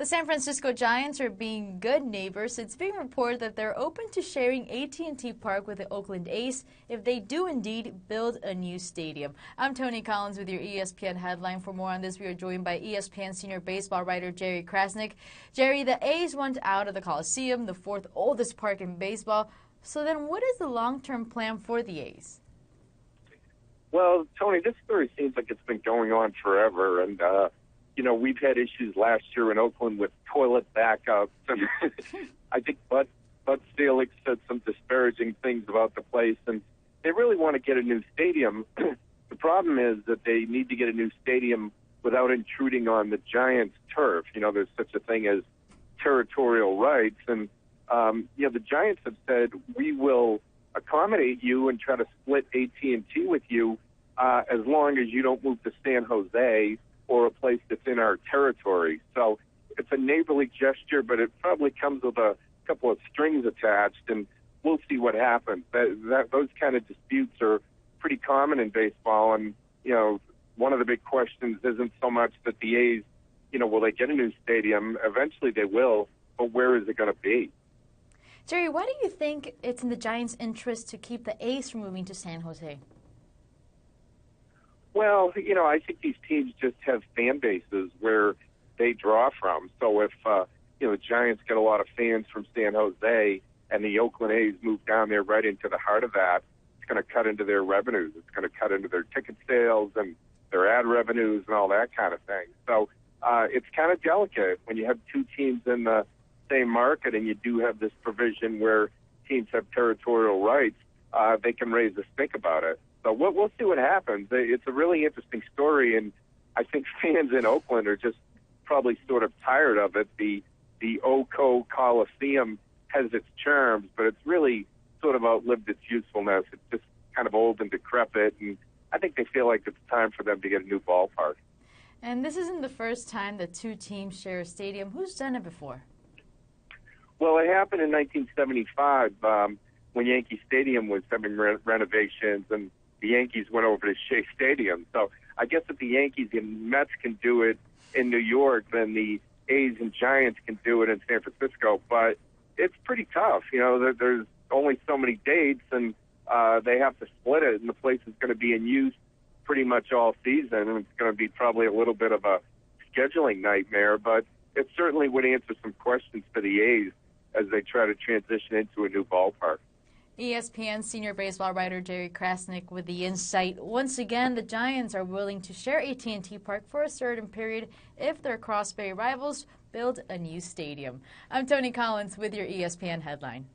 The San Francisco Giants are being good neighbors. It's being reported that they're open to sharing AT&T Park with the Oakland A's if they do indeed build a new stadium. I'm Tony Collins with your ESPN headline. For more on this, we are joined by ESPN senior baseball writer Jerry Krasnick. Jerry, the A's want out of the Coliseum, the fourth oldest park in baseball. So then what is the long-term plan for the A's? Well, Tony, this story seems like it's been going on forever, and we've had issues last year in Oakland with toilet backups, and I think Bud Selig said some disparaging things about the place, and they really want to get a new stadium. The problem is that they need to get a new stadium without intruding on the Giants' turf. There's such a thing as territorial rights, and the Giants have said, we will accommodate you and try to split AT&T with you as long as you don't move to San Jose or a place that's in our territory. So it's a neighborly gesture, but it probably comes with a couple of strings attached, and we'll see what happens. Those kind of disputes are pretty common in baseball, and one of the big questions isn't so much that the A's, will they get a new stadium? Eventually they will, but where is it going to be? Jerry, why do you think it's in the Giants' interest to keep the A's from moving to San Jose? Well, I think these teams just have fan bases where they draw from. So if, the Giants get a lot of fans from San Jose and the Oakland A's move down there right into the heart of that, it's going to cut into their revenues. It's going to cut into their ticket sales and their ad revenues and all that kind of thing. So it's kind of delicate when you have two teams in the same market and you do have this provision where teams have territorial rights, they can raise a stink about it. So we'll see what happens. It's a really interesting story, and I think fans in Oakland are just probably sort of tired of it. The OCO Coliseum has its charms, but it's really sort of outlived its usefulness. It's just kind of old and decrepit, and I think they feel like it's time for them to get a new ballpark. And this isn't the first time that two teams share a stadium. Who's done it before? Well, it happened in 1975 when Yankee Stadium was having renovations, and the Yankees went over to Shea Stadium. So I guess if the Yankees and Mets can do it in New York, then the A's and Giants can do it in San Francisco. But it's pretty tough. There's only so many dates, and they have to split it, and the place is going to be in use pretty much all season, and it's going to be probably a little bit of a scheduling nightmare. But it certainly would answer some questions for the A's as they try to transition into a new ballpark. ESPN senior baseball writer Jerry Krasnick with the insight. Once again, the Giants are willing to share AT&T Park for a certain period if their Cross Bay rivals build a new stadium. I'm Tony Collins with your ESPN headline.